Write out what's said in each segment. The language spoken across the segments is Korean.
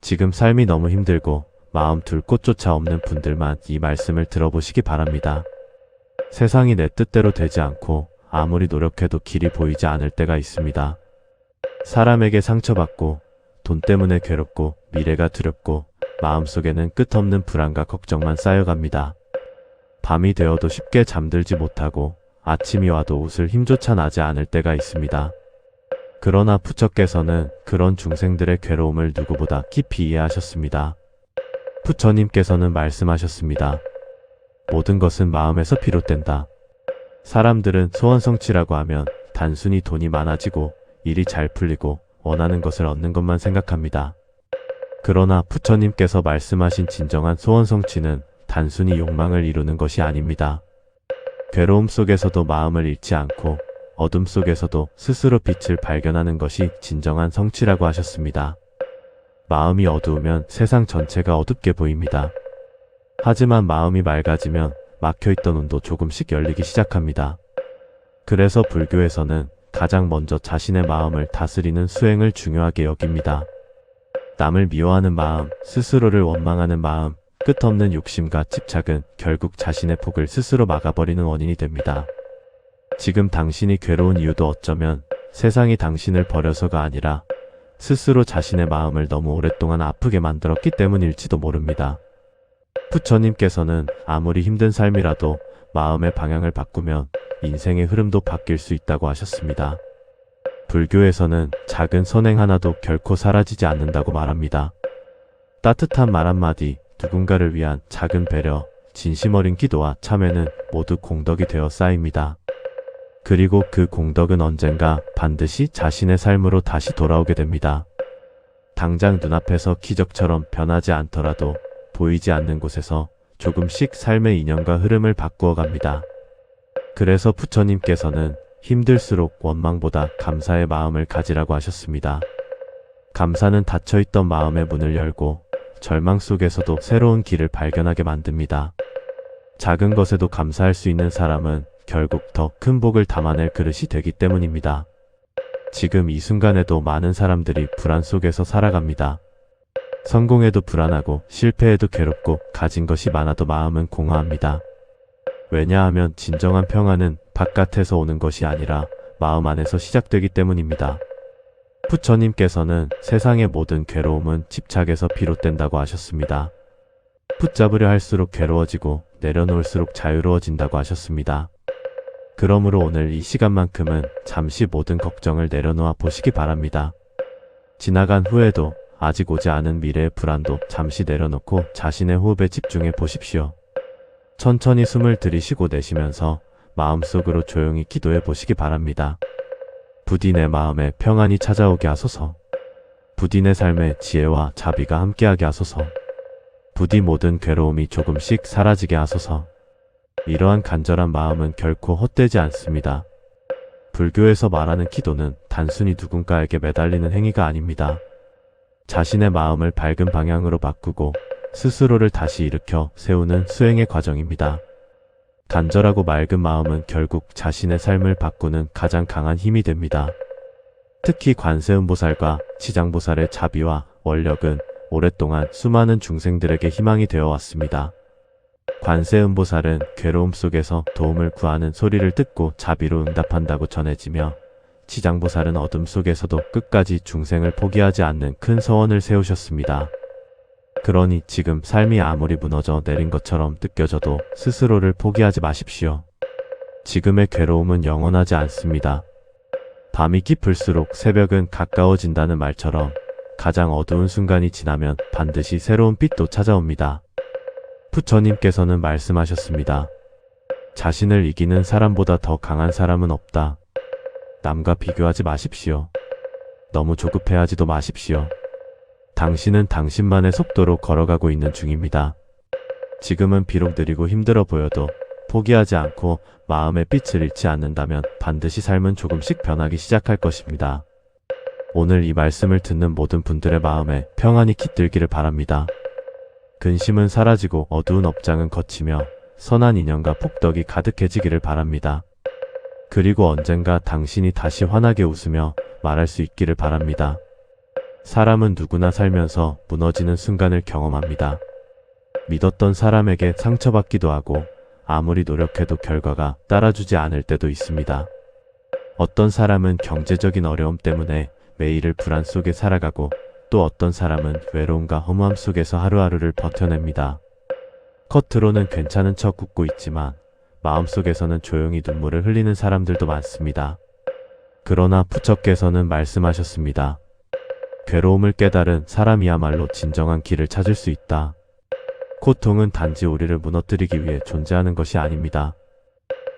지금 삶이 너무 힘들고 마음 둘 곳조차 없는 분들만 이 말씀을 들어보시기 바랍니다. 세상이 내 뜻대로 되지 않고 아무리 노력해도 길이 보이지 않을 때가 있습니다. 사람에게 상처받고 돈 때문에 괴롭고 미래가 두렵고 마음속에는 끝없는 불안과 걱정만 쌓여갑니다. 밤이 되어도 쉽게 잠들지 못하고 아침이 와도 웃을 힘조차 나지 않을 때가 있습니다. 그러나 부처께서는 그런 중생들의 괴로움을 누구보다 깊이 이해하셨습니다. 부처님께서는 말씀하셨습니다. 모든 것은 마음에서 비롯된다. 사람들은 소원성취라고 하면 단순히 돈이 많아지고 일이 잘 풀리고 원하는 것을 얻는 것만 생각합니다. 그러나 부처님께서 말씀하신 진정한 소원성취는 단순히 욕망을 이루는 것이 아닙니다. 괴로움 속에서도 마음을 잃지 않고 어둠 속에서도 스스로 빛을 발견하는 것이 진정한 성취라고 하셨습니다. 마음이 어두우면 세상 전체가 어둡게 보입니다. 하지만 마음이 맑아지면 막혀있던 문도 조금씩 열리기 시작합니다. 그래서 불교에서는 가장 먼저 자신의 마음을 다스리는 수행을 중요하게 여깁니다. 남을 미워하는 마음, 스스로를 원망하는 마음, 끝없는 욕심과 집착은 결국 자신의 복을 스스로 막아버리는 원인이 됩니다. 지금 당신이 괴로운 이유도 어쩌면 세상이 당신을 버려서가 아니라 스스로 자신의 마음을 너무 오랫동안 아프게 만들었기 때문일지도 모릅니다. 부처님께서는 아무리 힘든 삶이라도 마음의 방향을 바꾸면 인생의 흐름도 바뀔 수 있다고 하셨습니다. 불교에서는 작은 선행 하나도 결코 사라지지 않는다고 말합니다. 따뜻한 말 한마디, 누군가를 위한 작은 배려, 진심 어린 기도와 참회는 모두 공덕이 되어 쌓입니다. 그리고 그 공덕은 언젠가 반드시 자신의 삶으로 다시 돌아오게 됩니다. 당장 눈앞에서 기적처럼 변하지 않더라도 보이지 않는 곳에서 조금씩 삶의 인연과 흐름을 바꾸어 갑니다. 그래서 부처님께서는 힘들수록 원망보다 감사의 마음을 가지라고 하셨습니다. 감사는 닫혀있던 마음의 문을 열고 절망 속에서도 새로운 길을 발견하게 만듭니다. 작은 것에도 감사할 수 있는 사람은 결국 더 큰 복을 담아낼 그릇이 되기 때문입니다. 지금 이 순간에도 많은 사람들이 불안 속에서 살아갑니다. 성공해도 불안하고 실패해도 괴롭고 가진 것이 많아도 마음은 공허합니다. 왜냐하면 진정한 평안은 바깥에서 오는 것이 아니라 마음 안에서 시작되기 때문입니다. 부처님께서는 세상의 모든 괴로움은 집착에서 비롯된다고 하셨습니다. 붙잡으려 할수록 괴로워지고 내려놓을수록 자유로워진다고 하셨습니다. 그러므로 오늘 이 시간만큼은 잠시 모든 걱정을 내려놓아 보시기 바랍니다. 지나간 후에도 아직 오지 않은 미래의 불안도 잠시 내려놓고 자신의 호흡에 집중해 보십시오. 천천히 숨을 들이쉬고 내쉬면서 마음속으로 조용히 기도해 보시기 바랍니다. 부디 내 마음에 평안이 찾아오게 하소서. 부디 내 삶에 지혜와 자비가 함께하게 하소서. 부디 모든 괴로움이 조금씩 사라지게 하소서. 이러한 간절한 마음은 결코 헛되지 않습니다. 불교에서 말하는 기도는 단순히 누군가에게 매달리는 행위가 아닙니다. 자신의 마음을 밝은 방향으로 바꾸고 스스로를 다시 일으켜 세우는 수행의 과정입니다. 간절하고 맑은 마음은 결국 자신의 삶을 바꾸는 가장 강한 힘이 됩니다. 특히 관세음보살과 지장보살의 자비와 원력은 오랫동안 수많은 중생들에게 희망이 되어 왔습니다. 관세음보살은 괴로움 속에서 도움을 구하는 소리를 듣고 자비로 응답한다고 전해지며 지장보살은 어둠 속에서도 끝까지 중생을 포기하지 않는 큰 서원을 세우셨습니다. 그러니 지금 삶이 아무리 무너져 내린 것처럼 느껴져도 스스로를 포기하지 마십시오. 지금의 괴로움은 영원하지 않습니다. 밤이 깊을수록 새벽은 가까워진다는 말처럼 가장 어두운 순간이 지나면 반드시 새로운 빛도 찾아옵니다. 부처님께서는 말씀하셨습니다. 자신을 이기는 사람보다 더 강한 사람은 없다. 남과 비교하지 마십시오. 너무 조급해하지도 마십시오. 당신은 당신만의 속도로 걸어가고 있는 중입니다. 지금은 비록 느리고 힘들어 보여도 포기하지 않고 마음의 빛을 잃지 않는다면 반드시 삶은 조금씩 변하기 시작할 것입니다. 오늘 이 말씀을 듣는 모든 분들의 마음에 평안이 깃들기를 바랍니다. 근심은 사라지고 어두운 업장은 걷히며 선한 인연과 복덕이 가득해지기를 바랍니다. 그리고 언젠가 당신이 다시 환하게 웃으며 말할 수 있기를 바랍니다. 사람은 누구나 살면서 무너지는 순간을 경험합니다. 믿었던 사람에게 상처받기도 하고 아무리 노력해도 결과가 따라주지 않을 때도 있습니다. 어떤 사람은 경제적인 어려움 때문에 매일을 불안 속에 살아가고 또 어떤 사람은 외로움과 허무함 속에서 하루하루를 버텨냅니다. 겉으로는 괜찮은 척 웃고 있지만 마음속에서는 조용히 눈물을 흘리는 사람들도 많습니다. 그러나 부처께서는 말씀하셨습니다. 괴로움을 깨달은 사람이야말로 진정한 길을 찾을 수 있다. 고통은 단지 우리를 무너뜨리기 위해 존재하는 것이 아닙니다.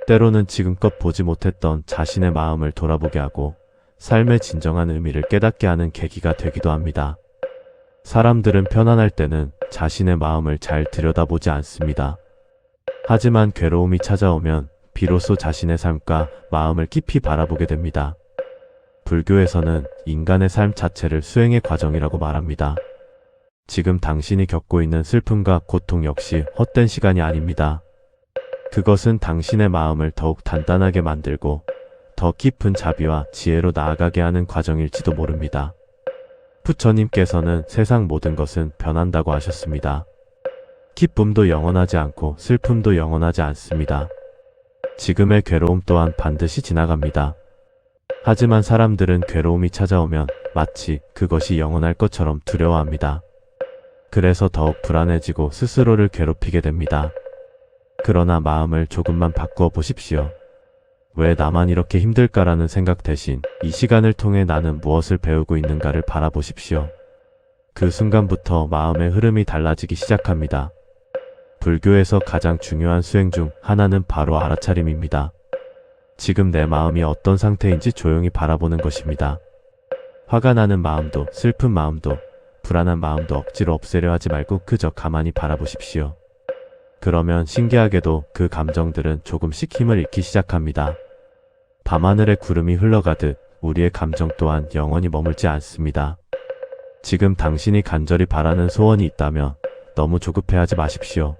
때로는 지금껏 보지 못했던 자신의 마음을 돌아보게 하고 삶의 진정한 의미를 깨닫게 하는 계기가 되기도 합니다. 사람들은 편안할 때는 자신의 마음을 잘 들여다보지 않습니다. 하지만 괴로움이 찾아오면 비로소 자신의 삶과 마음을 깊이 바라보게 됩니다. 불교에서는 인간의 삶 자체를 수행의 과정이라고 말합니다. 지금 당신이 겪고 있는 슬픔과 고통 역시 헛된 시간이 아닙니다. 그것은 당신의 마음을 더욱 단단하게 만들고 더 깊은 자비와 지혜로 나아가게 하는 과정일지도 모릅니다. 부처님께서는 세상 모든 것은 변한다고 하셨습니다. 기쁨도 영원하지 않고 슬픔도 영원하지 않습니다. 지금의 괴로움 또한 반드시 지나갑니다. 하지만 사람들은 괴로움이 찾아오면 마치 그것이 영원할 것처럼 두려워합니다. 그래서 더욱 불안해지고 스스로를 괴롭히게 됩니다. 그러나 마음을 조금만 바꾸어 보십시오. 왜 나만 이렇게 힘들까라는 생각 대신 이 시간을 통해 나는 무엇을 배우고 있는가를 바라보십시오. 그 순간부터 마음의 흐름이 달라지기 시작합니다. 불교에서 가장 중요한 수행 중 하나는 바로 알아차림입니다. 지금 내 마음이 어떤 상태인지 조용히 바라보는 것입니다. 화가 나는 마음도 슬픈 마음도 불안한 마음도 억지로 없애려 하지 말고 그저 가만히 바라보십시오. 그러면 신기하게도 그 감정들은 조금씩 힘을 잃기 시작합니다. 밤하늘에 구름이 흘러가듯 우리의 감정 또한 영원히 머물지 않습니다. 지금 당신이 간절히 바라는 소원이 있다면 너무 조급해하지 마십시오.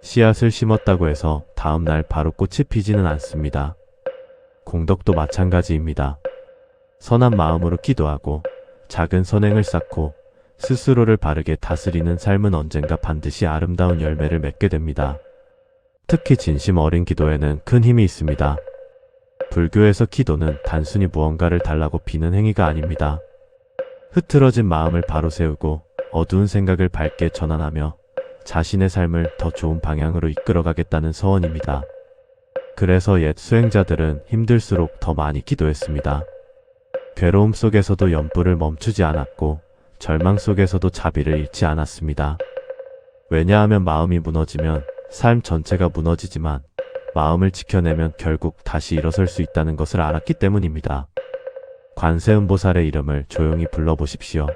씨앗을 심었다고 해서 다음날 바로 꽃이 피지는 않습니다. 공덕도 마찬가지입니다. 선한 마음으로 기도하고 작은 선행을 쌓고 스스로를 바르게 다스리는 삶은 언젠가 반드시 아름다운 열매를 맺게 됩니다. 특히 진심 어린 기도에는 큰 힘이 있습니다. 불교에서 기도는 단순히 무언가를 달라고 비는 행위가 아닙니다. 흐트러진 마음을 바로 세우고 어두운 생각을 밝게 전환하며 자신의 삶을 더 좋은 방향으로 이끌어가겠다는 서원입니다. 그래서 옛 수행자들은 힘들수록 더 많이 기도했습니다. 괴로움 속에서도 연불을 멈추지 않았고 절망 속에서도 자비를 잃지 않았습니다. 왜냐하면 마음이 무너지면 삶 전체가 무너지지만 마음을 지켜내면 결국 다시 일어설 수 있다는 것을 알았기 때문입니다. 관세음보살의 이름을 조용히 불러보십시오.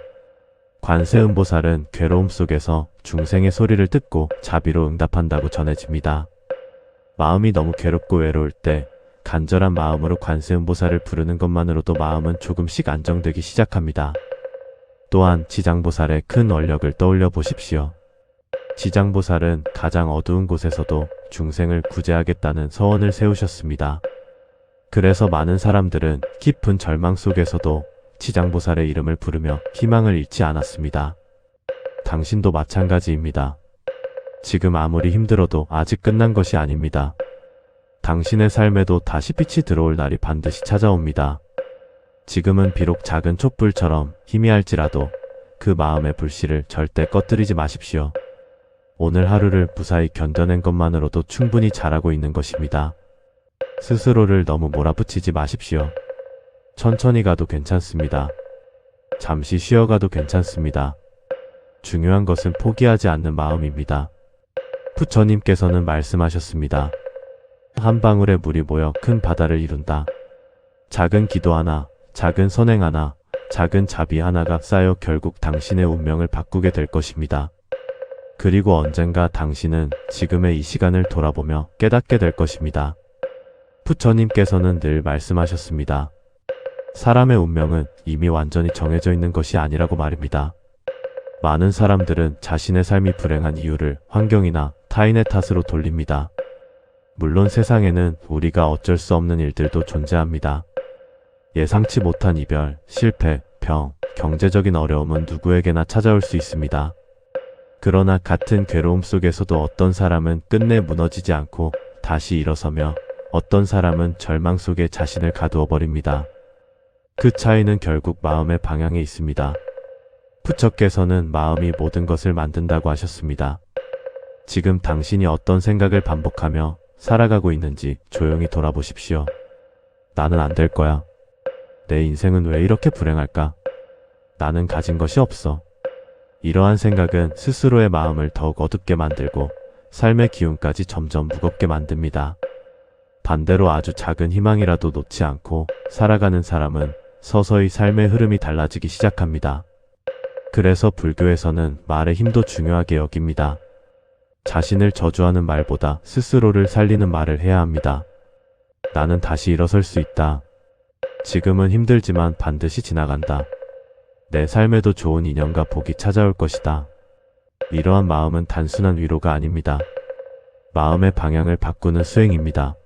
관세음보살은 괴로움 속에서 중생의 소리를 듣고 자비로 응답한다고 전해집니다. 마음이 너무 괴롭고 외로울 때 간절한 마음으로 관세음보살을 부르는 것만으로도 마음은 조금씩 안정되기 시작합니다. 또한 지장보살의 큰 원력을 떠올려 보십시오. 지장보살은 가장 어두운 곳에서도 중생을 구제하겠다는 서원을 세우셨습니다. 그래서 많은 사람들은 깊은 절망 속에서도 지장보살의 이름을 부르며 희망을 잃지 않았습니다. 당신도 마찬가지입니다. 지금 아무리 힘들어도 아직 끝난 것이 아닙니다. 당신의 삶에도 다시 빛이 들어올 날이 반드시 찾아옵니다. 지금은 비록 작은 촛불처럼 희미할지라도 그 마음의 불씨를 절대 꺼뜨리지 마십시오. 오늘 하루를 무사히 견뎌낸 것만으로도 충분히 잘하고 있는 것입니다. 스스로를 너무 몰아붙이지 마십시오. 천천히 가도 괜찮습니다. 잠시 쉬어가도 괜찮습니다. 중요한 것은 포기하지 않는 마음입니다. 부처님께서는 말씀하셨습니다. 한 방울의 물이 모여 큰 바다를 이룬다. 작은 기도 하나, 작은 선행 하나, 작은 자비 하나가 쌓여 결국 당신의 운명을 바꾸게 될 것입니다. 그리고 언젠가 당신은 지금의 이 시간을 돌아보며 깨닫게 될 것입니다. 부처님께서는 늘 말씀하셨습니다. 사람의 운명은 이미 완전히 정해져 있는 것이 아니라고 말입니다. 많은 사람들은 자신의 삶이 불행한 이유를 환경이나 타인의 탓으로 돌립니다. 물론 세상에는 우리가 어쩔 수 없는 일들도 존재합니다. 예상치 못한 이별, 실패, 병, 경제적인 어려움은 누구에게나 찾아올 수 있습니다. 그러나 같은 괴로움 속에서도 어떤 사람은 끝내 무너지지 않고 다시 일어서며 어떤 사람은 절망 속에 자신을 가두어 버립니다. 그 차이는 결국 마음의 방향에 있습니다. 부처께서는 마음이 모든 것을 만든다고 하셨습니다. 지금 당신이 어떤 생각을 반복하며 살아가고 있는지 조용히 돌아보십시오. 나는 안 될 거야. 내 인생은 왜 이렇게 불행할까? 나는 가진 것이 없어. 이러한 생각은 스스로의 마음을 더욱 어둡게 만들고 삶의 기운까지 점점 무겁게 만듭니다. 반대로 아주 작은 희망이라도 놓지 않고 살아가는 사람은 서서히 삶의 흐름이 달라지기 시작합니다. 그래서 불교에서는 말의 힘도 중요하게 여깁니다. 자신을 저주하는 말보다 스스로를 살리는 말을 해야 합니다. 나는 다시 일어설 수 있다. 지금은 힘들지만 반드시 지나간다. 내 삶에도 좋은 인연과 복이 찾아올 것이다. 이러한 마음은 단순한 위로가 아닙니다. 마음의 방향을 바꾸는 수행입니다.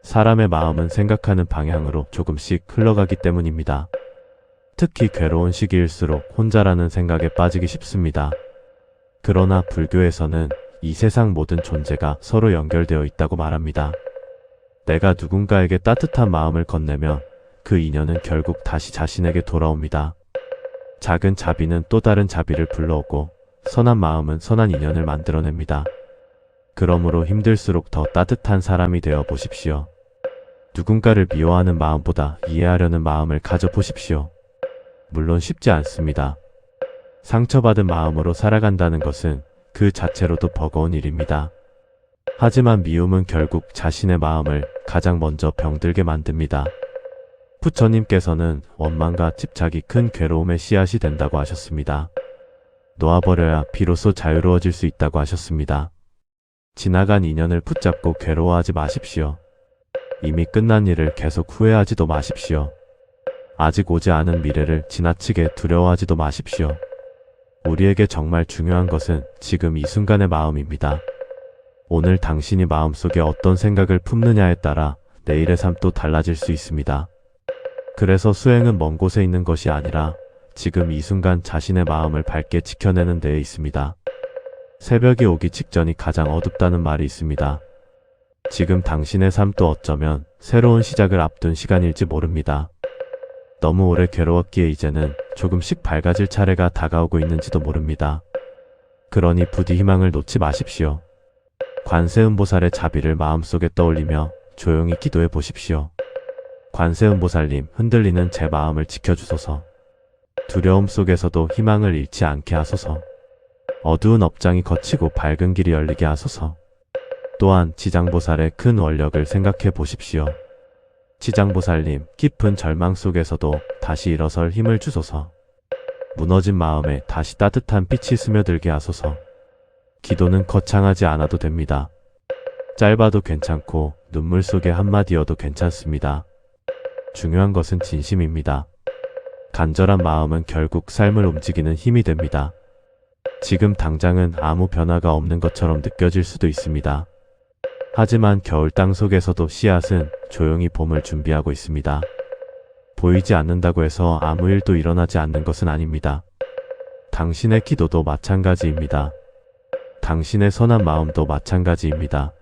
사람의 마음은 생각하는 방향으로 조금씩 흘러가기 때문입니다. 특히 괴로운 시기일수록 혼자라는 생각에 빠지기 쉽습니다. 그러나 불교에서는 이 세상 모든 존재가 서로 연결되어 있다고 말합니다. 내가 누군가에게 따뜻한 마음을 건네면 그 인연은 결국 다시 자신에게 돌아옵니다. 작은 자비는 또 다른 자비를 불러오고 선한 마음은 선한 인연을 만들어냅니다. 그러므로 힘들수록 더 따뜻한 사람이 되어 보십시오. 누군가를 미워하는 마음보다 이해하려는 마음을 가져보십시오. 물론 쉽지 않습니다. 상처받은 마음으로 살아간다는 것은 그 자체로도 버거운 일입니다. 하지만 미움은 결국 자신의 마음을 가장 먼저 병들게 만듭니다. 부처님께서는 원망과 집착이 큰 괴로움의 씨앗이 된다고 하셨습니다. 놓아버려야 비로소 자유로워질 수 있다고 하셨습니다. 지나간 인연을 붙잡고 괴로워하지 마십시오. 이미 끝난 일을 계속 후회하지도 마십시오. 아직 오지 않은 미래를 지나치게 두려워하지도 마십시오. 우리에게 정말 중요한 것은 지금 이 순간의 마음입니다. 오늘 당신이 마음속에 어떤 생각을 품느냐에 따라 내일의 삶도 달라질 수 있습니다. 그래서 수행은 먼 곳에 있는 것이 아니라 지금 이 순간 자신의 마음을 밝게 지켜내는 데에 있습니다. 새벽이 오기 직전이 가장 어둡다는 말이 있습니다. 지금 당신의 삶도 어쩌면 새로운 시작을 앞둔 시간일지 모릅니다. 너무 오래 괴로웠기에 이제는 조금씩 밝아질 차례가 다가오고 있는지도 모릅니다. 그러니 부디 희망을 놓지 마십시오. 관세음보살의 자비를 마음속에 떠올리며 조용히 기도해 보십시오. 관세음보살님, 흔들리는 제 마음을 지켜주소서. 두려움 속에서도 희망을 잃지 않게 하소서. 어두운 업장이 거치고 밝은 길이 열리게 하소서. 또한 지장보살의 큰 원력을 생각해 보십시오. 지장보살님, 깊은 절망 속에서도 다시 일어설 힘을 주소서. 무너진 마음에 다시 따뜻한 빛이 스며들게 하소서. 기도는 거창하지 않아도 됩니다. 짧아도 괜찮고 눈물 속의 한마디여도 괜찮습니다. 중요한 것은 진심입니다. 간절한 마음은 결국 삶을 움직이는 힘이 됩니다. 지금 당장은 아무 변화가 없는 것처럼 느껴질 수도 있습니다. 하지만 겨울 땅 속에서도 씨앗은 조용히 봄을 준비하고 있습니다. 보이지 않는다고 해서 아무 일도 일어나지 않는 것은 아닙니다. 당신의 기도도 마찬가지입니다. 당신의 선한 마음도 마찬가지입니다.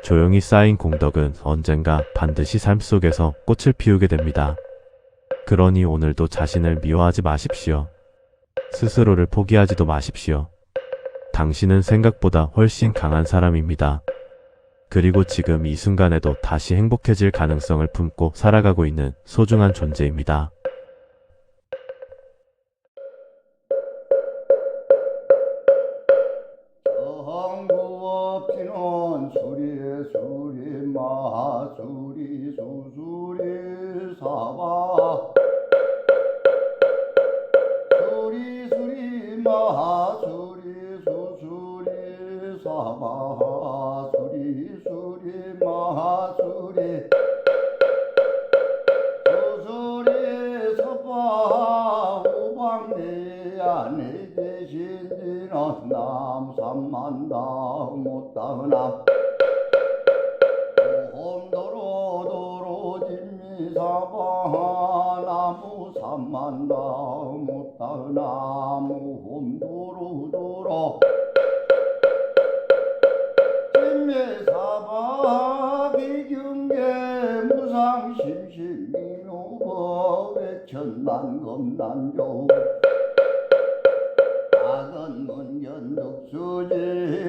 조용히 쌓인 공덕은 언젠가 반드시 삶 속에서 꽃을 피우게 됩니다. 그러니 오늘도 자신을 미워하지 마십시오. 스스로를 포기하지도 마십시오. 당신은 생각보다 훨씬 강한 사람입니다. 그리고 지금 이 순간에도 다시 행복해질 가능성을 품고 살아가고 있는 소중한 존재입니다. 저항구 없이는 수리 마수리 수수리 사바 수리 마수리 수수리 사바 수리 마수리 수수리 사바 후방내 안에 계신지는 남삼만다 못다나 오홈도로 진미사바 나무 삼만다 못다 나무 홈도로도로 진매사박이 경계 무상심심미묘법의 천만검난조 작은 문견독수지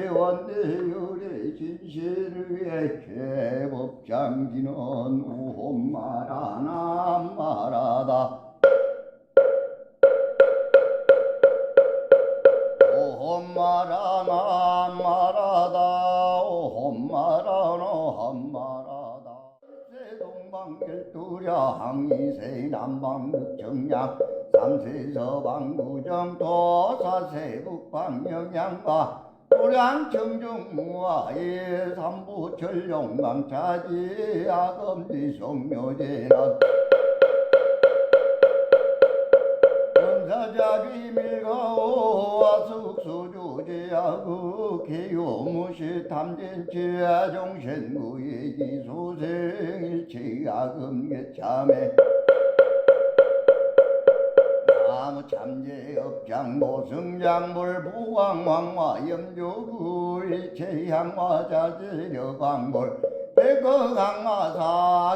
원대율의 진실을 위해 죄법장지는 우홈마라 남마라다 오홈마라 남마라다 오홈마라 노함마라다 세동방길두랴 항이세 남방극정양 삼세 서방구정 도사세 북방영양과 도량 청정무아의 삼부 전룡강차지 아금지 성묘제는 원사자비 밀가오와 숙수조제야구 개요무시 탐진치아 종신구의 기소생일치 아금계참에 나무 참제업장모 승장물 부왕왕화 염조구일 체향화 자제력왕물 백거강화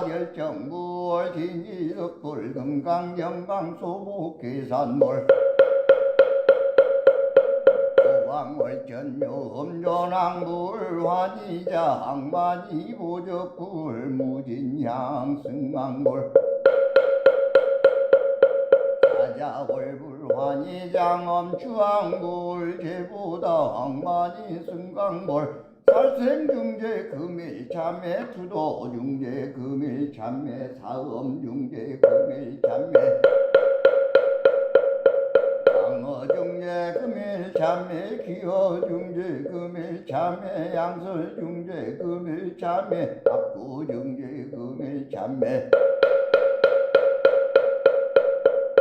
사결정물 진이덕불 금강영강 소복계산물 왕월 전묘음존왕불 환희자 항만이 보적불 무진향 승왕불 사자월불 환희장엄 주왕불 제보다 항만이 승강불 살생중재 금일참매 투도중재 금일참매 사음중재 금일참매 방어중재 금일참매 기어중재 금일참매 양설중재 금일참매 압구중재 금일참매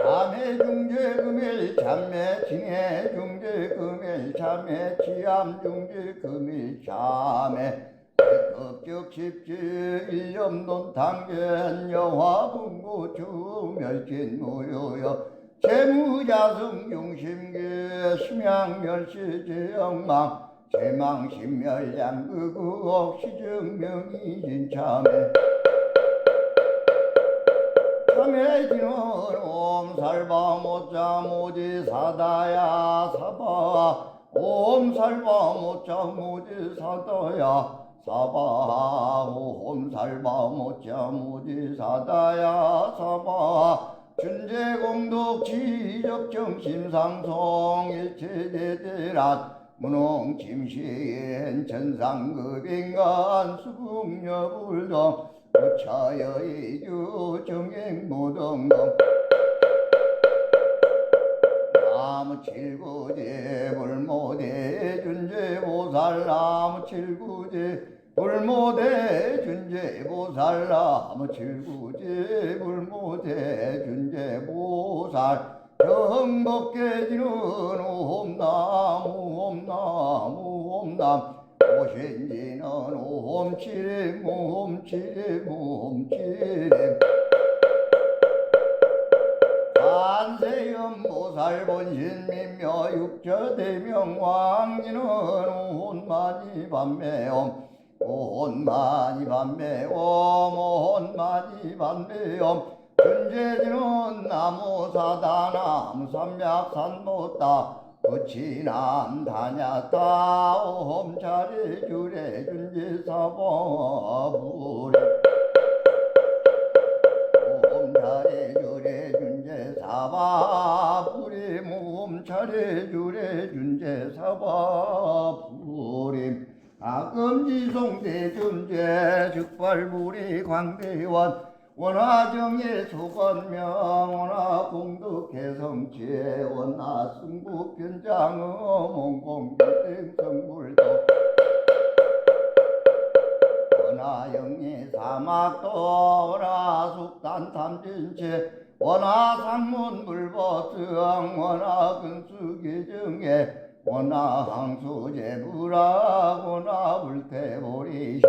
감해중재 금일참매 징해중재 금일참매 치암중재 금일참매 백급적십지 일념논탕견 여화분고 주멸진무효여 재무자승 용심계 심양멸시제영망 제망심멸양극우옥 시증명이진참매 참해지는 옴살바 못자 모지 사다야 사바 옴살바 못자 모지 사다야 사바 옴살바 못자 모지 사다야 사바 준재공덕 지적정심상송 일체대대란 문홍침시엔 천상급인간 수국여불동 우차여이주 정행무등등 나무칠구제 불모대 준재보살 나무칠구제 불모대 준재보살 나무칠구제 불모대 준재보살 정법계지는 옴나무 옴나무 옴남 오신지는 옴치림 옴치림 옴치림 한세음보살 본신민묘 육처대명 왕지는 온마니 반매옴 온마니 반매옴 온마니 반매옴 준재지는 나무사다 나무삼약산못다 부치남 다냐다 옴차례 주례 준재사법부리 옴차례 주례 준재사법부리 옴차례 주례 준재사법부리 아금지송대 준재 즉발부리 광대원 원화정예 소건명 원화 공덕해성체 원화 승부편장음 몽공경생성불도 원화 영예 사막도 원화 숙단탐진체 원화 산문불보승 원화 근수기정예 원화 항수제불악 원화 불태보리심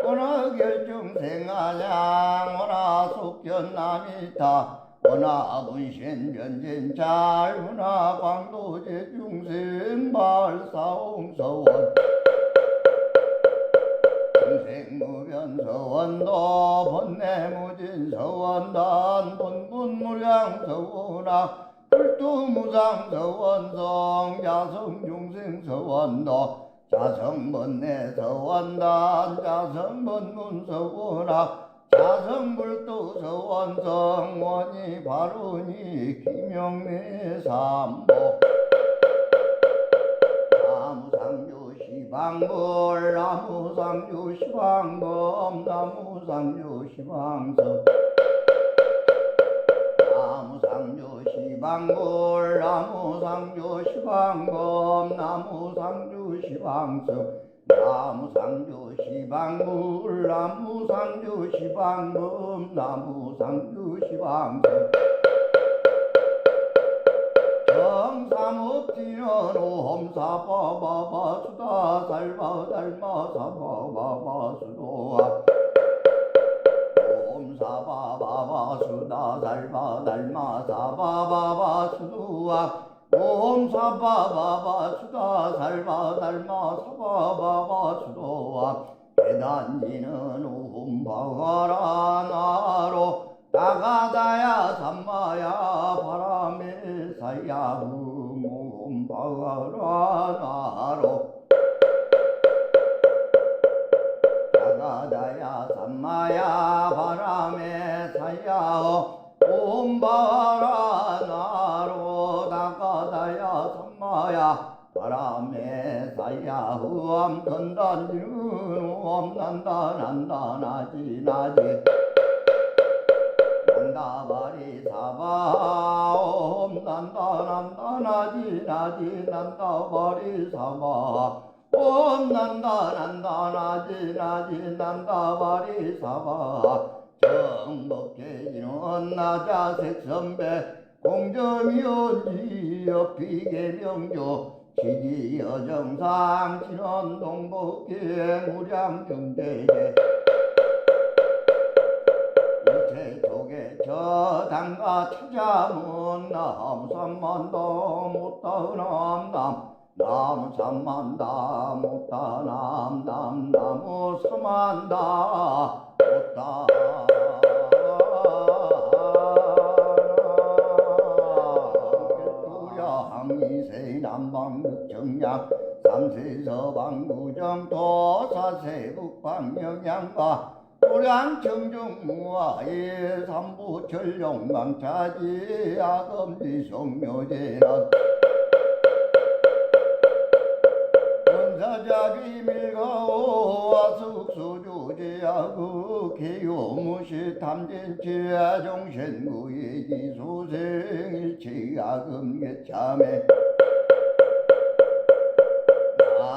원화 결정생아냥 원화 속견남이타 원하 분신 변진 잘문화 광도제 중생 발사홍서원 중생무변서원도 번뇌무진서원단 본분무량서원아 불두무상서원성 자성중생서원도 자성번뇌서원단 자성번문서원아 자성불도서원성 원이 바로니 김영래삼보 나무상조시방불 나무상조시방검 나무상조시방석 나무상조시방불 나무상조시방검 나무상조시방석 나무상조시방불 나무상조시방검 나무상조시방석 정삼업지는 옴사바바바수다 살바달마사바바바수도아 옴사바바바수다 살바달마사바바바수도아 옴사바바바수다 살바달마사바바바수도아 계단지는 옴바가라 나로 나가다야 삼마야 바람에 사야 몸바가라 나로 나가다야 삼마야 바람에 사야 몸바가라 나로 나가다야 삼마야 바람에 사야 후암 건단지는 옴 난다 난다 나지 나지 난다바리 사바 옴 난다 난다 나지 나지 난다바리 사바 옴 난다 난다 나지 나지 난다바리 사바 정법계지는 나자색선배 공점이온지 비계명조 지지여정상 진원동복계 무량중대제 저당가 찾아문 나무삼만다 못다은암남 나무삼만다 못다남남 나무삼만다 못다 항이세 남방극정양 삼세서방구정 도사세 북방영양과 고량청정무화의 삼부철용강차지 아금지성묘제는 원사자기 밀가오와 숙수조제하고 개요무시 탐진치아 종신구의 기수생일치 아금계참에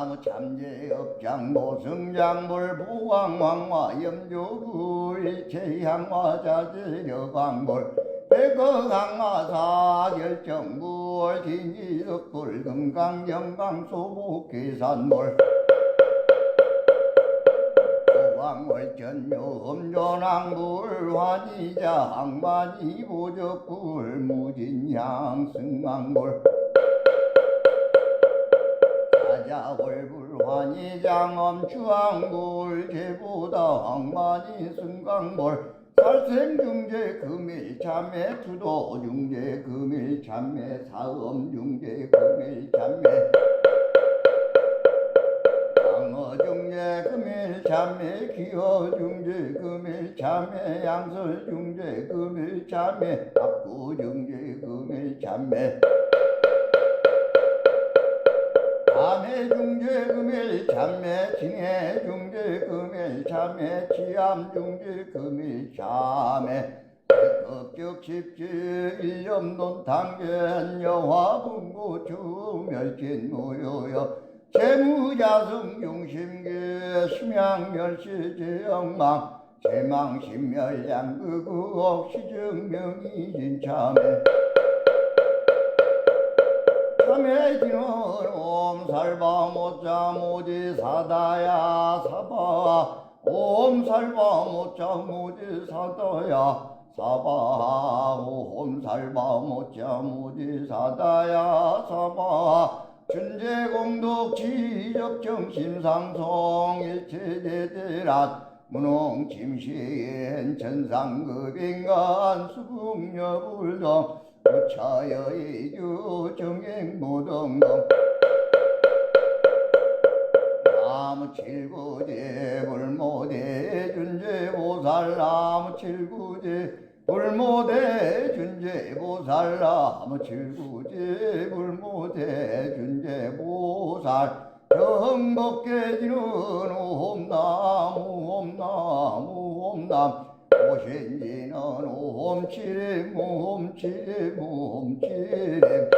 나무참제업장모 승장불 보왕왕화 염조구의 제향화 자제여광불 백어강화 사결정불 진이덕불 금강영강소복계산불 보왕월전요음조낭불 환희자 항만이 보적불 무진향 승왕불 사자월불환희장엄 주왕불 제보다 항만이 승강불 살생중제 금일참매 투도중제 금일참매 사엄중제 금일참매 강어중제 금일참매 기어중제 금일참매 양설중제 금일참매 압구중제 금일참매 암해중제 금일참매 징해중제 금일참매 치암중제 금일참매 백업적십지 일념논탕견 여화분고 주멸진무효여 재무자성용심계 심양멸시제영망 제망심멸양극우옥 시증명이진참매 참해지는 옴살바모자 모지사다야 사바 옴살바모자 모지사다야 사바 오홈살바 모짜무지 사다야 사바 준재공덕 지적정심상송 일체대대란 문홍짐시엔 천상급인간 수북여불동 부차여이주 정행무등등 나무 칠구제 불모대 준재보살 나무 칠구제 불모대 준재보살 나무 칠구제 불모대 준재보살 정법계지는 옴나무 옴나무 옴남 오신지는 옴치렘 옴치렘 옴치렘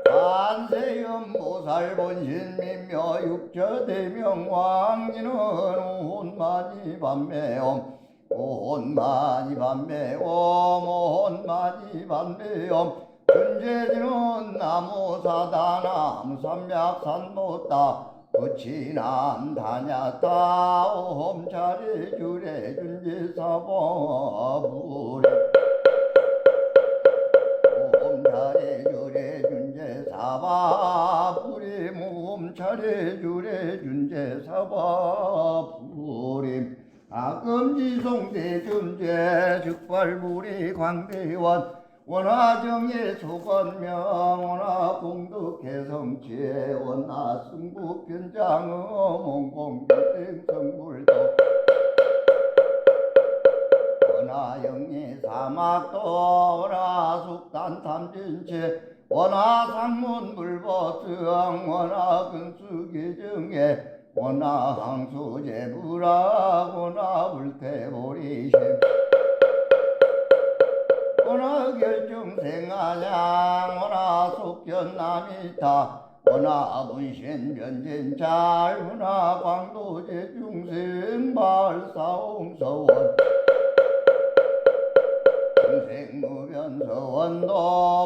한세음보살 본신민묘 육처대명 왕지는 온마니 반매옴 온마니 반매옴 온마니 반매옴 준재지는 나무사다 나무삼약산못다 부치남 다냐다 옴차례 주례 준재사보부레 옴차례 주례 준재사바부리 옴차례 주례 준재사바부리 아금지송대 준재 즉발부리 광대원 원화정예 소건명 원화공덕해성체 원화승부변장어 몽공변생성불도 원화영예 사막도 원화숙단탐진체 원화상문불보성 원화근수기정예 원화항수제불학 원화불태보리심 원화결정생아양 원화속견남이타 원화분신변진잘 원화광도제중생발사홍서원 중생무변서원도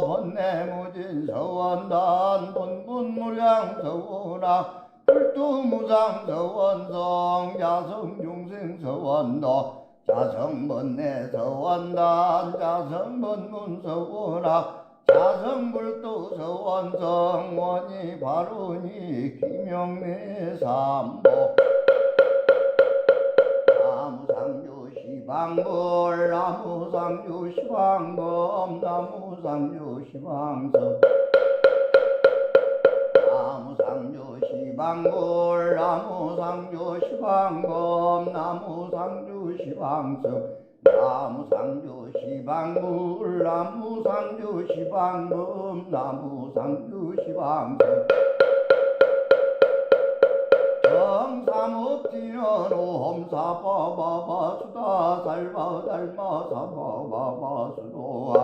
번뇌무진서원단 본분무량서원아 불두무상서원성 야성중생서원도 자성번뇌서원단 자성번문서원학 자성불도서원성 원이 바로니 김영래삼보 나무상조시방불 나무상조시방검 나무상조시방성 나무상조시방불 나무상조시방검 나무상조시방성 나무상조시방불 나무상조시방검 나무상조시방성 정삼업지는 오험사바바바 수다 살바달마사바바바 수도아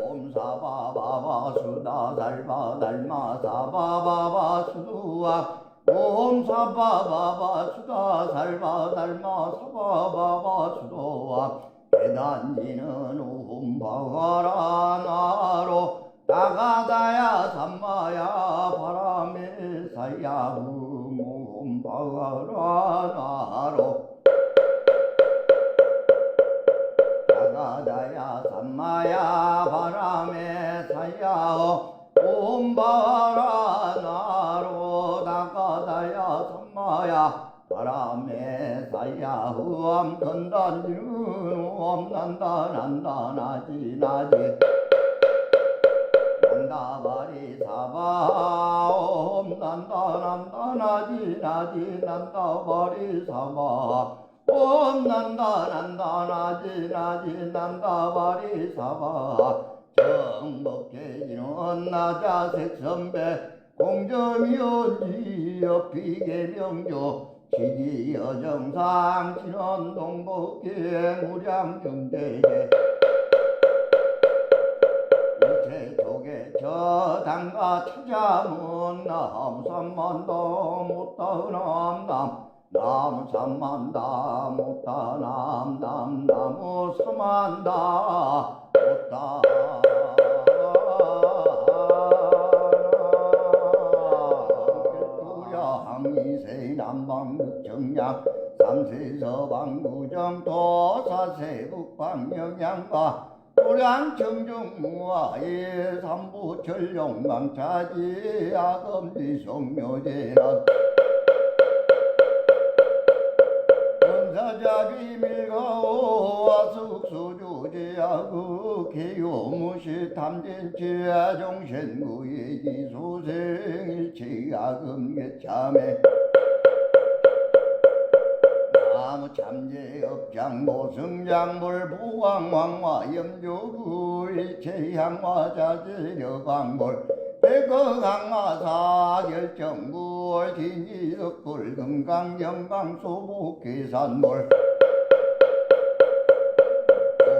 옴사바바바 수다 살바달마 사바바바 수두아 옴사바바바 수다 살바달마 사바바바 수도아 계단지는 옴바가라 나로 나가다야 삼마야 바람에 사야 옴바가라 나로 나가다야 삼마야 바람에 사야 옴바라 나로 나가다야 삼마야 바람에 사야 후암 건단지는 옴난다 난다 나지 나지 난다바리 사바 옴난다 난다 나지 나지 난다바리 사바 옴난다 난다 나지 나지 난다바리 사바 정법계지는 나자색선배 공점이온지 비계명조 지지여정상 진원동복계 무량중대제 우체족에 저당가 찾아문 나무삼만다 못다은암남 나무삼만다 못다남남 나무삼만다 못다 항이세 남방극정량 삼세서방구정 도사세 북방영양과 도량 청정무아의 삼부철용망차지 아금지 성묘제는 원사자비 밀가오와 숙수조제하고 개요무시 탐진치 종신구의 기소생일치 아금계참에 나무 참제업장모 승장물 부왕왕화 염조구의 제향화 자제여광물 백거강화 사결정물 진이덕불 금강영강 소복계산물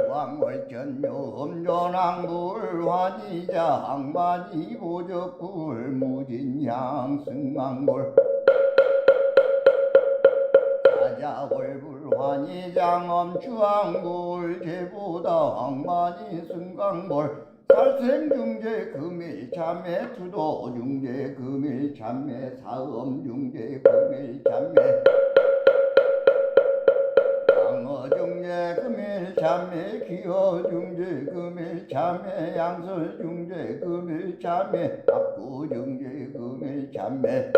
왕월 전묘음전왕불 환희자 항만이 보적불 무진향 승왕불 사자월불 환희장엄 주왕불 제보다 항만이 승강불 살생중제 금일참매 투도중제 금일참매 사음중제 금일참매 강어중제 금일참매 기어중제 금일참매 양설중제 금일참매 압구중제 금일참매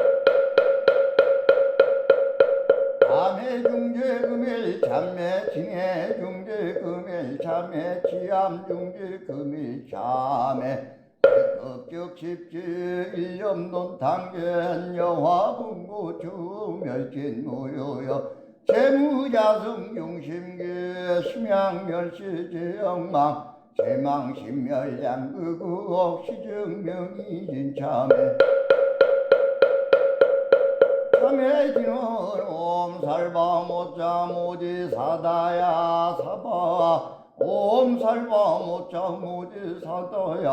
감해중제 금일참매 징해중제 금일참매 치암중제 금일참매 백급적십지 일념논탕견 여화분고 주멸진무효여 재무자성 용심계 심양멸시제영망 제망심멸양극우옥 시증명이진참매 참해지는 옴살바모자 모지사다야 사바 옴살바모자 모지사다야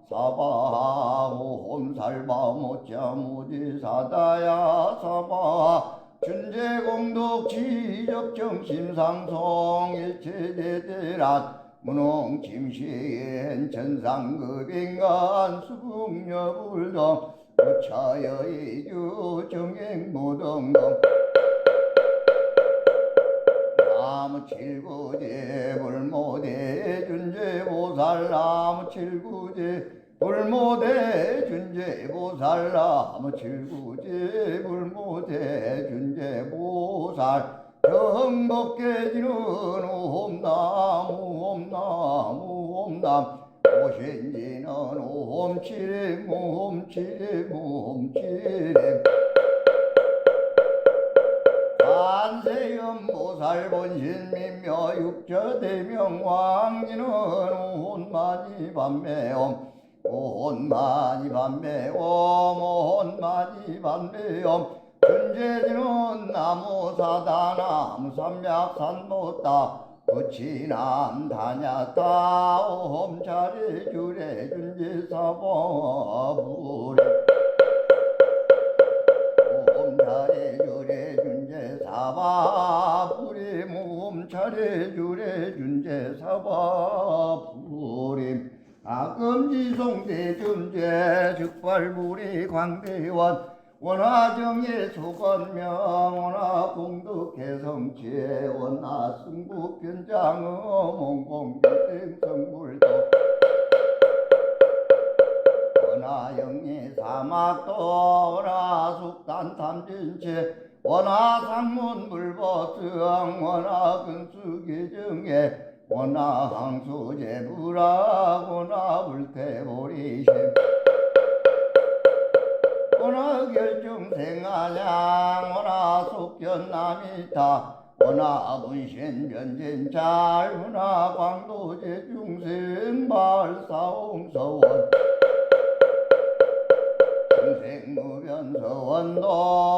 사바 옴살바모자 모지사다야 사바 준재공덕 지적정심상송 일체대대란 문홍침시엔 천상급인간 수북여불동 부처여의주 정행무등등 나무 칠구제 불모대 준제보살 나무 칠구제 불모대 준제보살 나무 칠구제 불모대 준제보살 정법계지는 옴나무 옴나무 옴나무 오신지는 옴치림 옴치림 옴치림 한세음보살 본신민묘 육처대명 왕지는 온마니 반매옴 온마니 반매옴 온마니 반매옴 준재지는 나무사다 나무삼약산못다 부치남 다냐다 옴차례 주례 준제사바부레 옴차례 주례 준제사바부레 옴차례 주례 준제사바부레 아금지송대 준제 즉발부리 광대원 원화정예 소건명 원화공덕개성체 원화승북변장어 몽공변생성불도 원화영예 사막도 원화숙단탐진체 원화상문불보성 원화근수계정예 원화항수제불학 원화불태보리심 원화결정생아냥 원화속견남이타 원화분신변진잘 원화광도제중생발사홍서원 중생무변서원도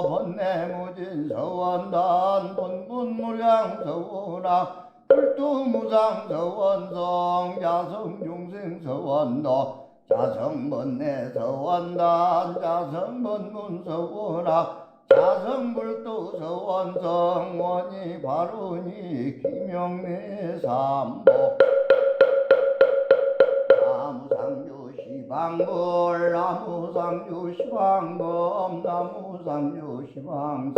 번뇌무진서원단 본분무량서원아 불두무상서원성 야성중생서원도 자성번뇌서원단 자성번문서원아 자성불도서원성 원이 바로니 김영래삼보 나무상조시방불 나무상조시방검 나무상조시방석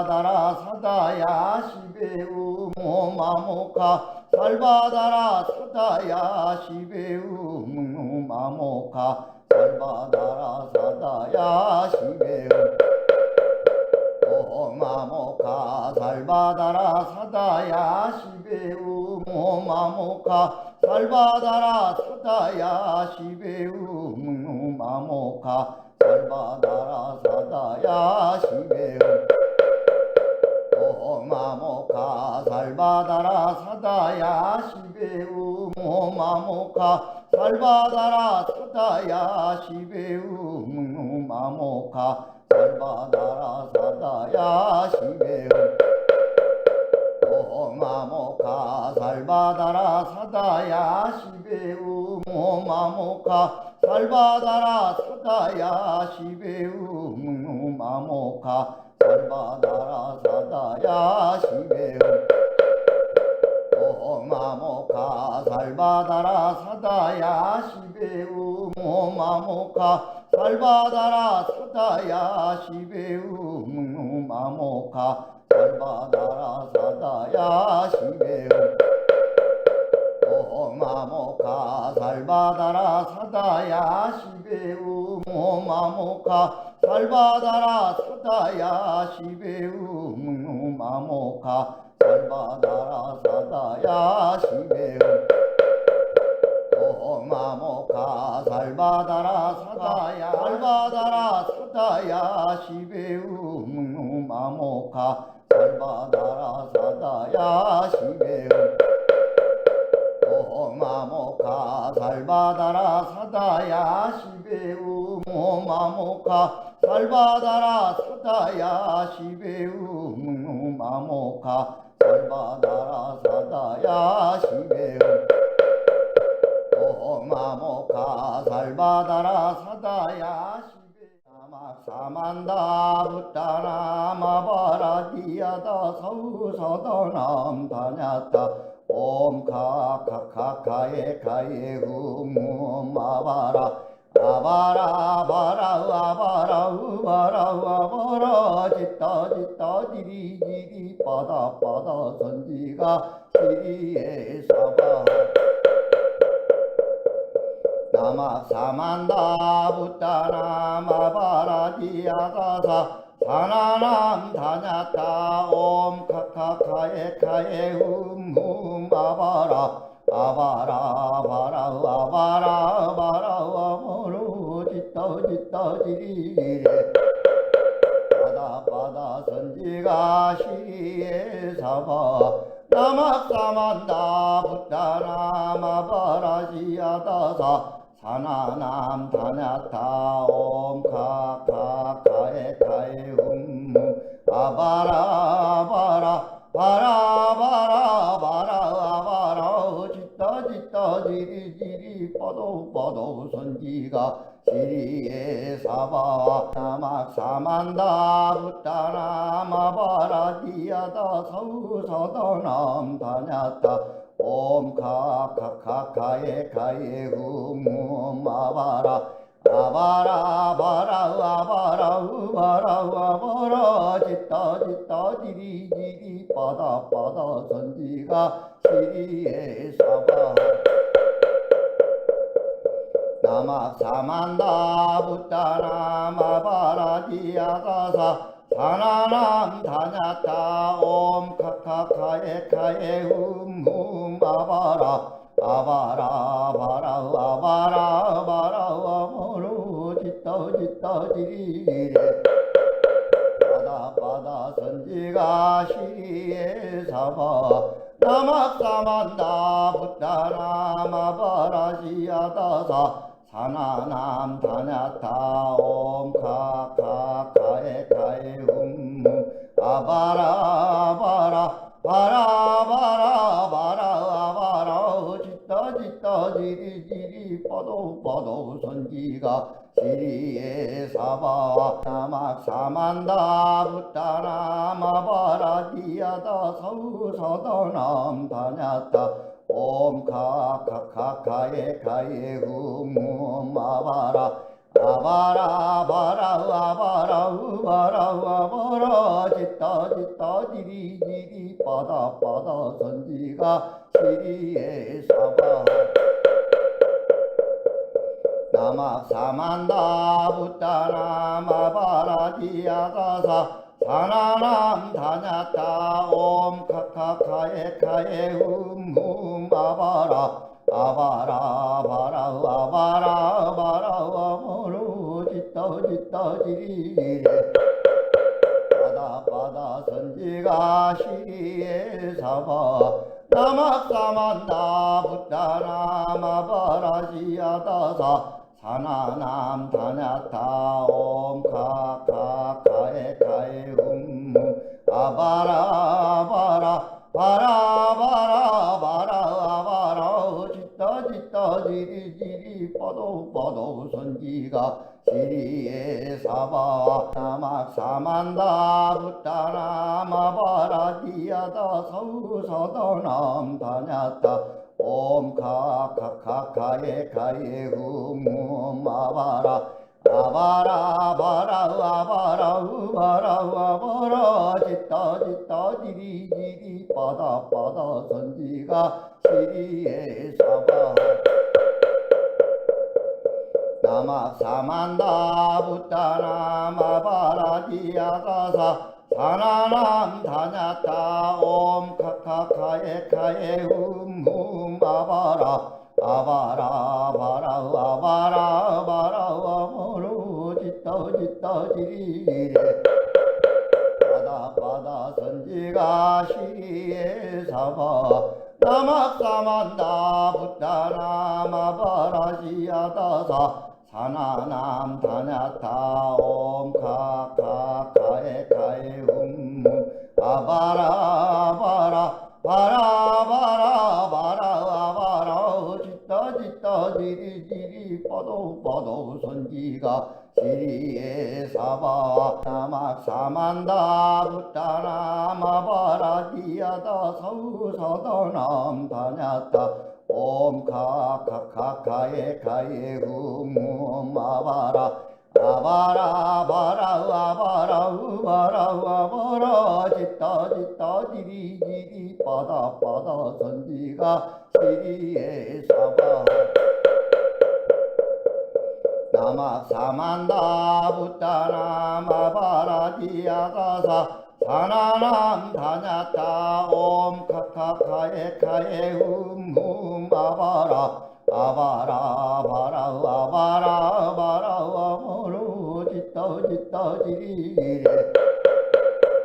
살바다라 사다야 시베우모 마모카 살바다라 사다야 시베우모 마모카 살바다라 사다야 시베우 마모카 살바다라 사다야 시베우모 마모카 살바다라 사다야 시베우모 마모카 살바다라 사다야 시베우 마모카 살바다라 사다야 시베우모 마모카 살바다라 사다야 시베우모 마모카 살바다라 사다야 시베우 마모카 살바다라 사다야 시베우모 마모카 살바다라 사다야 시베우모 마모카 살바다라 사다야 시베우 마모카 살바다라 사다야 시베우모 마모카 살바다라 사다야 시베우모 마모카 살바다라 사다야 시베우 마모카 살바다라 사다야 시베우모 마모카 살바다라 사다야 시베우모 마모카 살바다라 사다야 시베우 마모카 살바다라 사다야 살바다라 사다야 시베우모 마모카 살바다라 사다야 시베우 마모카 살바다라 사다야 시베우모 마모카 살바다라 사다야 시베우모 마모카 살바다라 사다야 시베우 마모카 살바다라 사다야 시베우 사만다 부타나 마바라디야다 서우서더남 다냐타 옴카카카카에 카에 후무 마바라 아바라 바라 아바라 우바라 아바라 지따 지따 지리지리 바다 바다 선지가 시리에 사바 나마 사만다 부타나 마바라디야가사 사나남 다냐타 옴카카카에 카에 훔훔 아바라 아바라 바라 아바라 바라 아바로 지떠 지떠 지리래 바다 바다 선지가 시리에 사바 나마사만다 부타나 마바라지야다사 사나남 다냐타 옴카카카에 카에 훔훔 아바라 바라 바라 바라 바라 아바라 지따 지따 지리지리 뻗어 뻗어 선지가 시리에 사바 나막사만다 부타나 마바라디야다 서우서더남 다냐타 옴카카카카에 카에 훔훔 아바라 아바라 바라 아바라 우바라 아바라 지따 지따 지리지리 바다 바다 선지가 시리에 사바 나막사만다 부타나 마바라디야가사 사나남 다냐타 옴카카카에 카에 훔훔 아바라 아바라 바라 아바라 바라 아바로 지떠 지떠 지리래 바다 바다 선지가 시리에 사바 나막사만다 부타나 마바라지야다사 사나남 다냐타 옴카카카에 카에 훔훔 아바라 바라 바라 바라 바라 아바라 지따 지따 지리지리 뻗어 뻗어 선지가 시리에 사바 나막사만다 부타나 마바라디야다 서우서더남 다냐타 옴카카카카에 카에 훔훔 아바라 아바라 바라 아바라 우바라 우바라 짓다 짓다 지리 지리 바다 바다 선지가 시리에 사바 나막 사만다 부타나 마바라지야가사 사나남 다냐타 옴 카카카에 카에 아바라 아바라 바라 아바라 바라 아모루 짓다 짓다 지리레 바다 바다 선지가 시리에 사바 나막사만다 부타나 마바라지야다사 사나남 다냐타 옴 카카카에 카에 아바라 바라 바라 바라 바라 바라 짓다 짓다 지리 지리 뻗어 뻗어 선지가 시리에 사바 나막 사만다 부타나 마바라지야다 서우서더남 다냐타 옴 카카카카에 카에 아바라 아바라 바라 아바라 우바라 아바라 짓다 짓다 지리 지리 바다 바다 선지가 시리에 사바 나막 사만다 부타나 마바라지야가사 사나남 다냐타 옴 카카카에 카에 아바라 아바라 바라 아바라 바라 아모루 짓다 짓다 지리레 바다 바다 선지가 시리에 사바 나막사만다 부타나 마바라지야다사 사나남 다냐타 옴 카카카에 카에 아바라 바라 바라 바라 바라 아바라 짓다 짓다 지리 지리 뻗어 뻗어 선지가 시리에 사바 나막 사만다 부타나 마바라지야다 서우서더남 다냐타 옴 카카카에 카에 아바라 아바라 바라 아바라 우바라 아바라 짓다 짓다 지리 지리 바다 바다 선지가 시리에 사바 나막 사만다 부타나 마바라지야가사 사나남 다냐타 옴 카카카에 카에 아바라 아바라 바라 아바라 바라 아모루 짓다 짓다 지리레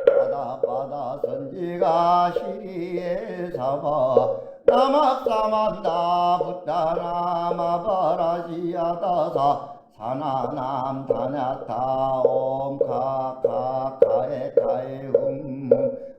바다 바다 선지가 시리에 사바 나막사만다 부타나 마바라지야다사 사나남 다냐타 옴 카카카에 카에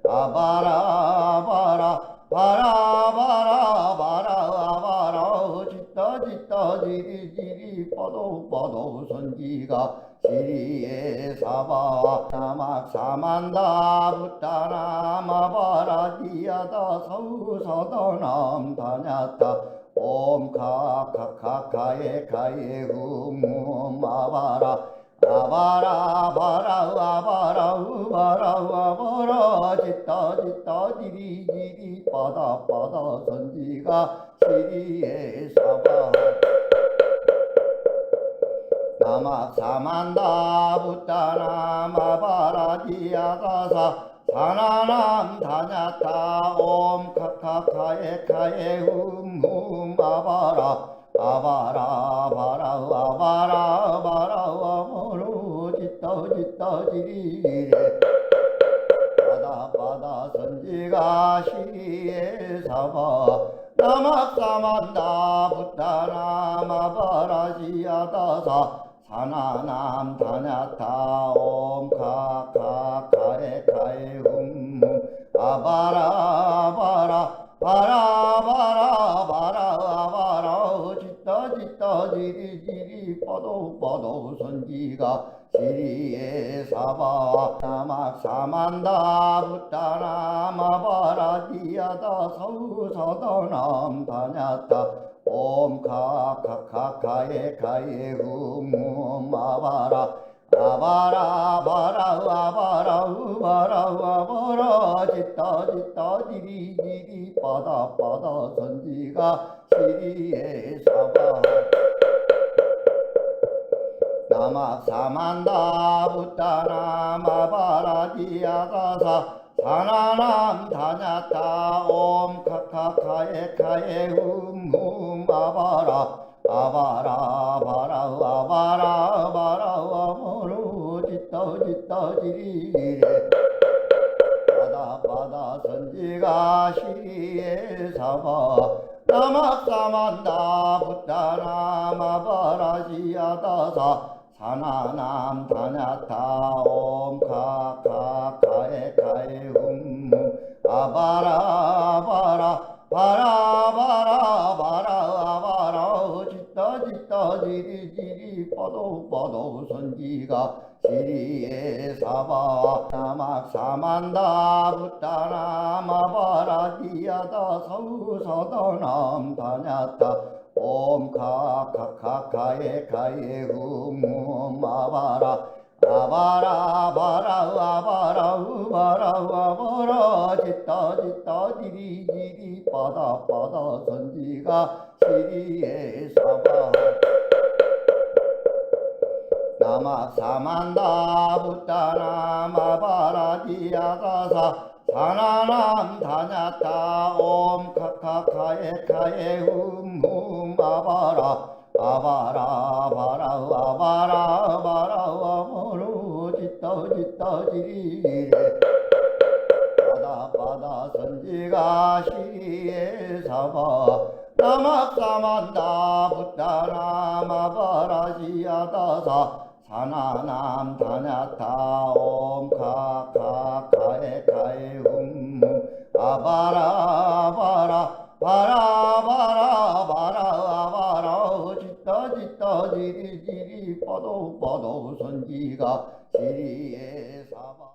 아바라 바라 바라 바라 바라 아바라 짓다 짓다 지리 지리 뻗어 뻗어 선지가 시리에 사바 나막 사만다 부타나 마바라지야다 서우서더남 다냐타 옴 카카카에 카에 아바라 아바라 바라 아바라 우바라 아바라 짓다 짓다 지리 지리 바다 바다 선지가 시리에 사바 나막 사만다 부타나 마바라지야가사 사나남 다냐타 옴 카카카에 카에 아바라 아바라 바라 아바라 바라 아모루 짓다 짓다 지리레 바다 바다 선지가 시리에 사바 나막사만다 부타나 마바라지야다사 사나남 다냐타 옴 카카카에 카에 아바라 바라 바라 바라 바라 아바라 짓다 짓다 지리 지리 뻗어 뻗어 선지가 시리에 사바 나막 사만다 부타나 마바라지야다 서우서더남 다냐타 옴 카카카카에 카에 흠 아바라 아바라 바라 아바라 우바라 아바라 지따 지따 지리 지리 바다 바다 선지가 시리에 사바 나마 사만다 부타나 마바라디아가사 사나남 다냐타 옴 카카카에 카에 흠흠 아바라 아바라 바라 아바라 바라 아바루 지떠 지떠 지리레 바다 바다 선지가 시리에 사바 나마사만다 부타나 마바라지아다사 사나남 다냐타 옴 카카카에 카에 흠 아바라 바라 바라 바라 바라 아바라 지따 지따 지리 지리 빠도 빠도 선지가 시리에 사바 나막 사만다 부타나 마바라디아다 서우서다남 다냐타 옴 카카카카에 카에 흠 아바라 아바라 바라 아바라 우바라 아바라 지따 지따 지리 지리 바다 바다 선지가 시리에 사바 나마 사만다 부타나 마바라디아가사 사나남 다냐타 옴 카카카에 카에 흠흠 아바라 아바라 바라 아바라 바라 아바루 지떠 지떠 지리레 바다 바다 선지가 시리에 사바 나막사만다 부타나 마바라지아다사 사나남 다냐타 옴 카카카에 카에 흠 아바라 바라 바라 바라 바라 아바라 지따 지따 지리 지리 빠도 빠도 선지가 시리에 사바